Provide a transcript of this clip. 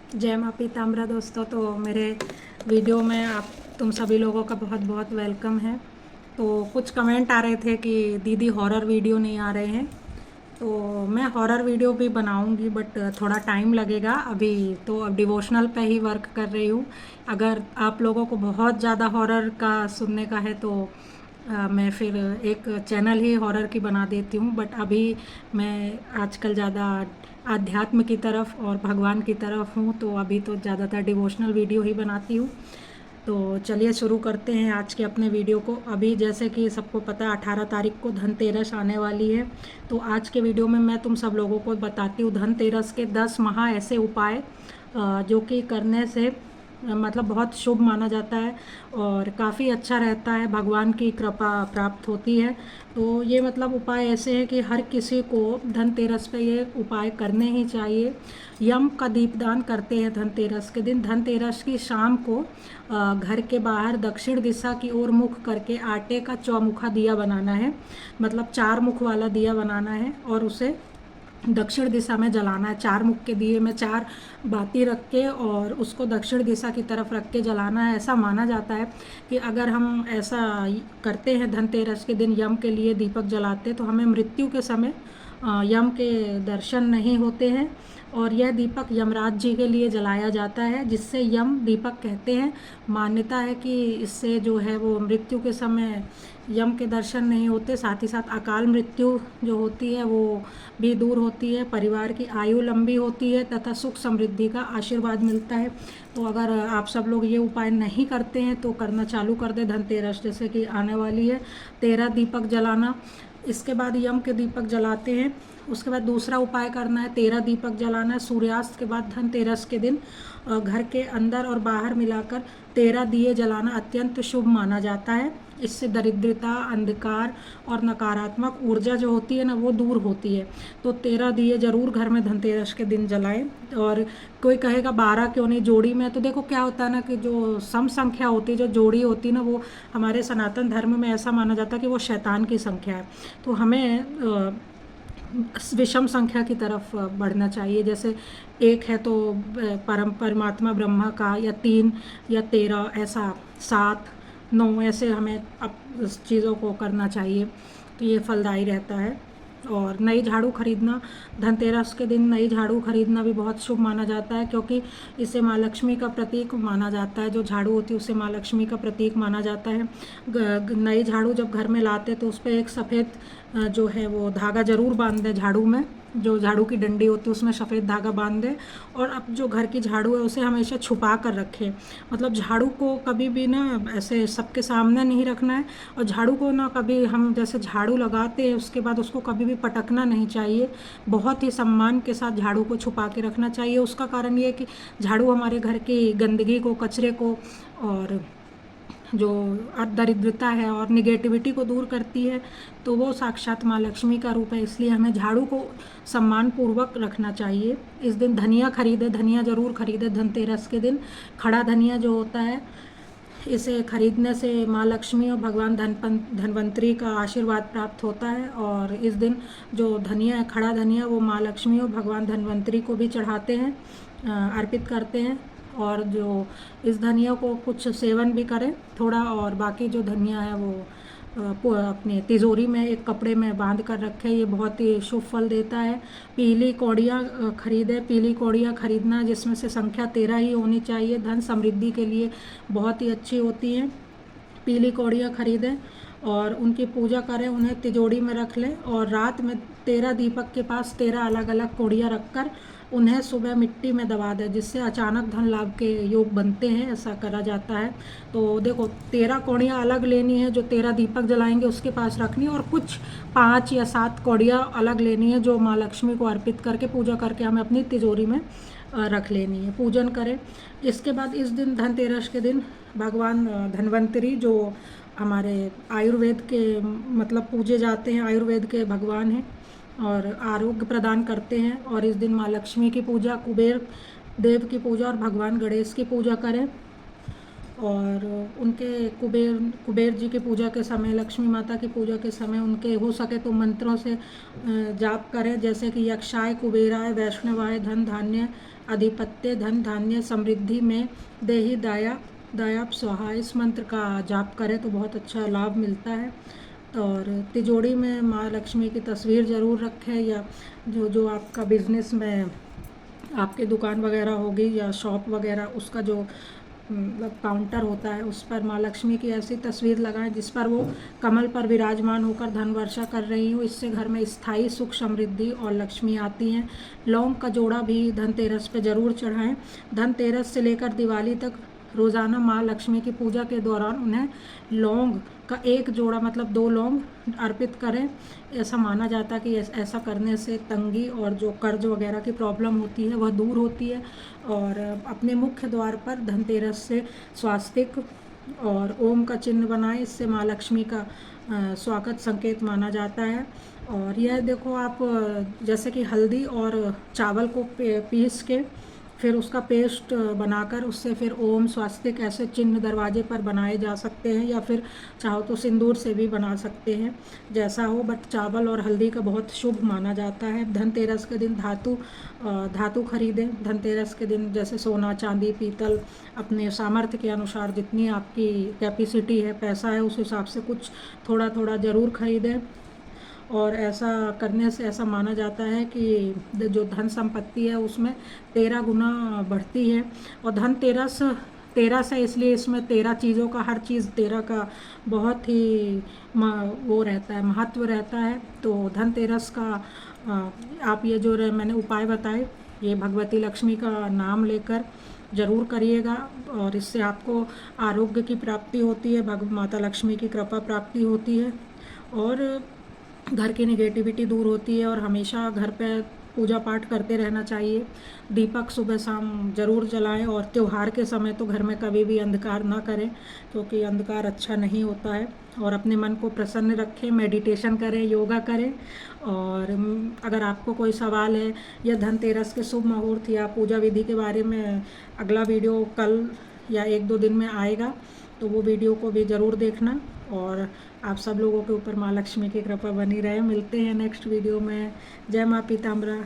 जय माँ पीताम्बरा दोस्तों। तो मेरे वीडियो में आप तुम सभी लोगों का बहुत बहुत वेलकम है। तो कुछ कमेंट आ रहे थे कि दीदी हॉरर वीडियो नहीं आ रहे हैं। तो मैं हॉरर वीडियो भी बनाऊंगी बट थोड़ा टाइम लगेगा। अभी तो अब डिवोशनल पे ही वर्क कर रही हूँ। अगर आप लोगों को बहुत ज़्यादा हॉरर का सुनने का है तो मैं फिर एक चैनल ही हॉरर की बना देती हूँ। बट अभी मैं आजकल ज़्यादा आध्यात्म की तरफ और भगवान की तरफ हूँ, तो अभी तो ज़्यादातर डिवोशनल वीडियो ही बनाती हूँ। तो चलिए शुरू करते हैं आज के अपने वीडियो को। अभी जैसे कि सबको पता है 18 तारीख को धनतेरस आने वाली है। तो आज के वीडियो में मैं तुम सब लोगों को बताती हूँ धनतेरस के 10 महा ऐसे उपाय जो कि करने से मतलब बहुत शुभ माना जाता है और काफ़ी अच्छा रहता है, भगवान की कृपा प्राप्त होती है। तो ये मतलब उपाय ऐसे हैं कि हर किसी को धनतेरस पे ये उपाय करने ही चाहिए। यम का दीपदान करते हैं धनतेरस के दिन। धनतेरस की शाम को घर के बाहर दक्षिण दिशा की ओर मुख करके आटे का चौमुखा दिया बनाना है, मतलब 4 मुख वाला दिया बनाना है और उसे दक्षिण दिशा में जलाना है। 4 मुख के दिए में 4 बाती रख के और उसको दक्षिण दिशा की तरफ रख के जलाना है। ऐसा माना जाता है कि अगर हम ऐसा करते हैं धनतेरस के दिन यम के लिए दीपक जलाते तो हमें मृत्यु के समय यम के दर्शन नहीं होते हैं। और यह दीपक यमराज जी के लिए जलाया जाता है, जिससे यम दीपक कहते हैं। मान्यता है कि इससे जो है वो मृत्यु के समय यम के दर्शन नहीं होते, साथ ही साथ अकाल मृत्यु जो होती है वो भी दूर होती है, परिवार की आयु लंबी होती है तथा सुख समृद्धि का आशीर्वाद मिलता है। तो अगर आप सब लोग ये उपाय नहीं करते हैं तो करना चालू कर दे। धनतेरस जैसे कि आने वाली है, 13 दीपक जलाना। इसके बाद यम के दीपक जलाते हैं। उसके बाद दूसरा उपाय करना है, 13 दीपक जलाना है। सूर्यास्त के बाद धनतेरस के दिन घर के अंदर और बाहर मिलाकर 13 दिए जलाना अत्यंत शुभ माना जाता है। इससे दरिद्रता, अंधकार और नकारात्मक ऊर्जा जो होती है ना वो दूर होती है। तो 13 दिए जरूर घर में धनतेरस के दिन जलाएं। और कोई कहेगा 12 क्यों नहीं जोड़ी में, तो देखो क्या होता है ना कि जो सम संख्या होती है, जो जोड़ी होती है ना, वो हमारे सनातन धर्म में ऐसा माना जाता है कि वो शैतान की संख्या है। तो हमें विषम संख्या की तरफ बढ़ना चाहिए। जैसे एक है तो परमात्मा ब्रह्मा का, या 3 या 13, ऐसा 7 9 ऐसे हमें अब इस चीज़ों को करना चाहिए। तो ये फलदायी रहता है। और नई झाड़ू खरीदना, धनतेरस के दिन नई झाड़ू खरीदना भी बहुत शुभ माना जाता है, क्योंकि इसे माँ लक्ष्मी का प्रतीक माना जाता है। जो झाड़ू होती है उसे माँ लक्ष्मी का प्रतीक माना जाता है। नई झाड़ू जब घर में लाते तो उस पर एक सफ़ेद जो है वो धागा जरूर बांध दें। झाड़ू में जो झाड़ू की डंडी होती है उसमें सफ़ेद धागा बांध दें। और अब जो घर की झाड़ू है उसे हमेशा छुपा कर रखें। मतलब झाड़ू को कभी भी ना ऐसे सबके सामने नहीं रखना है। और झाड़ू को ना कभी हम जैसे झाड़ू लगाते हैं उसके बाद उसको कभी भी पटकना नहीं चाहिए। बहुत ही सम्मान के साथ झाड़ू को छुपा के रखना चाहिए। उसका कारण ये है कि झाड़ू हमारे घर की गंदगी को, कचरे को और जो दरिद्रता है और निगेटिविटी को दूर करती है। तो वो साक्षात माँ लक्ष्मी का रूप है, इसलिए हमें झाड़ू को सम्मान पूर्वक रखना चाहिए। इस दिन धनिया खरीदे, धनिया ज़रूर खरीदे धनतेरस के दिन। खड़ा धनिया जो होता है, इसे खरीदने से माँ लक्ष्मी और भगवान धनवंतरी का आशीर्वाद प्राप्त होता है। और इस दिन जो धनिया है, खड़ा धनिया, वो माँ लक्ष्मी और भगवान धनवंतरी को भी चढ़ाते हैं, अर्पित करते हैं। और जो इस धनिया को कुछ सेवन भी करें थोड़ा, और बाकी जो धनिया है वो अपने तिजोरी में एक कपड़े में बांध कर रखें। ये बहुत ही शुभ फल देता है। पीली कौड़ियाँ खरीदें। पीली कौड़ियाँ खरीदना जिसमें से संख्या 13 ही होनी चाहिए, धन समृद्धि के लिए बहुत ही अच्छी होती हैं। पीली कौड़ियाँ खरीदें और उनकी पूजा करें, उन्हें तिजोरी में रख लें। और रात में 13 दीपक के पास 13 अलग अलग कौड़ियाँ रखकर उन्हें सुबह मिट्टी में दबा दें, जिससे अचानक धन लाभ के योग बनते हैं, ऐसा करा जाता है। तो देखो 13 कौड़ियाँ अलग लेनी है, जो 13 दीपक जलाएंगे उसके पास रखनी है। और कुछ 5 या 7 कौड़ियाँ अलग लेनी है जो माँ लक्ष्मी को अर्पित करके पूजा करके हमें अपनी तिजोरी में रख लेनी है। पूजन करें। इसके बाद इस दिन धनतेरस के दिन भगवान धन्वंतरी, जो हमारे आयुर्वेद के मतलब पूजे जाते हैं, आयुर्वेद के भगवान हैं और आरोग्य प्रदान करते हैं। और इस दिन माँ लक्ष्मी की पूजा, कुबेर देव की पूजा और भगवान गणेश की पूजा करें। और उनके कुबेर जी की पूजा के समय, लक्ष्मी माता की पूजा के समय उनके हो सके तो मंत्रों से जाप करें, जैसे कि यक्षाय कुबेराय वैष्णवाय धन धान्य अधिपत्य धन धान्य समृद्धि में देहि दाया दायाप स्वाहा। इस मंत्र का जाप करें तो बहुत अच्छा लाभ मिलता है। और तिजोरी में माँ लक्ष्मी की तस्वीर ज़रूर रखें, या जो जो आपका बिजनेस में आपके दुकान वगैरह होगी या शॉप वगैरह, उसका जो काउंटर होता है उस पर माँ लक्ष्मी की ऐसी तस्वीर लगाएं जिस पर वो कमल पर विराजमान होकर धन वर्षा कर रही हो। इससे घर में स्थायी सुख समृद्धि और लक्ष्मी आती हैं। लौंग का जोड़ा भी धनतेरस पे ज़रूर चढ़ाएं। धनतेरस से लेकर दिवाली तक रोज़ाना माँ लक्ष्मी की पूजा के दौरान उन्हें लौंग का एक जोड़ा मतलब 2 लौंग अर्पित करें। ऐसा माना जाता है कि ऐसा करने से तंगी और जो कर्ज वगैरह की प्रॉब्लम होती है वह दूर होती है। और अपने मुख्य द्वार पर धनतेरस से स्वास्तिक और ओम का चिन्ह बनाएं, इससे माँ लक्ष्मी का स्वागत संकेत माना जाता है। और यह देखो आप जैसे कि हल्दी और चावल को पीस के फिर उसका पेस्ट बनाकर उससे फिर ओम स्वास्तिक ऐसे चिन्ह दरवाजे पर बनाए जा सकते हैं, या फिर चाहो तो सिंदूर से भी बना सकते हैं, जैसा हो। बट चावल और हल्दी का बहुत शुभ माना जाता है। धनतेरस के दिन धातु खरीदें। धनतेरस के दिन जैसे सोना चांदी पीतल, अपने सामर्थ्य के अनुसार जितनी आपकी कैपेसिटी है, पैसा है, उस हिसाब से कुछ थोड़ा थोड़ा ज़रूर खरीदें। और ऐसा करने से ऐसा माना जाता है कि जो धन संपत्ति है उसमें 13 गुना बढ़ती है। और धनतेरस 13 से इसलिए इसमें 13 चीज़ों का, हर चीज़ 13 का बहुत ही वो रहता है, महत्व रहता है। तो धनतेरस का आप ये जो मैंने उपाय बताए, ये भगवती लक्ष्मी का नाम लेकर ज़रूर करिएगा, और इससे आपको आरोग्य की प्राप्ति होती है, माता लक्ष्मी की कृपा प्राप्ति होती है, और घर की निगेटिविटी दूर होती है। और हमेशा घर पे पूजा पाठ करते रहना चाहिए। दीपक सुबह शाम ज़रूर जलाएं, और त्यौहार के समय तो घर में कभी भी अंधकार ना करें, क्योंकि अंधकार अच्छा नहीं होता है। और अपने मन को प्रसन्न रखें, मेडिटेशन करें, योगा करें। और अगर आपको कोई सवाल है या धनतेरस के शुभ मुहूर्त या पूजा विधि के बारे में, अगला वीडियो कल या 1-2 दिन में आएगा, तो वो वीडियो को भी ज़रूर देखना। और आप सब लोगों के ऊपर माँ लक्ष्मी की कृपा बनी रहे। मिलते हैं नेक्स्ट वीडियो में। जय माँ पीताम्बरा।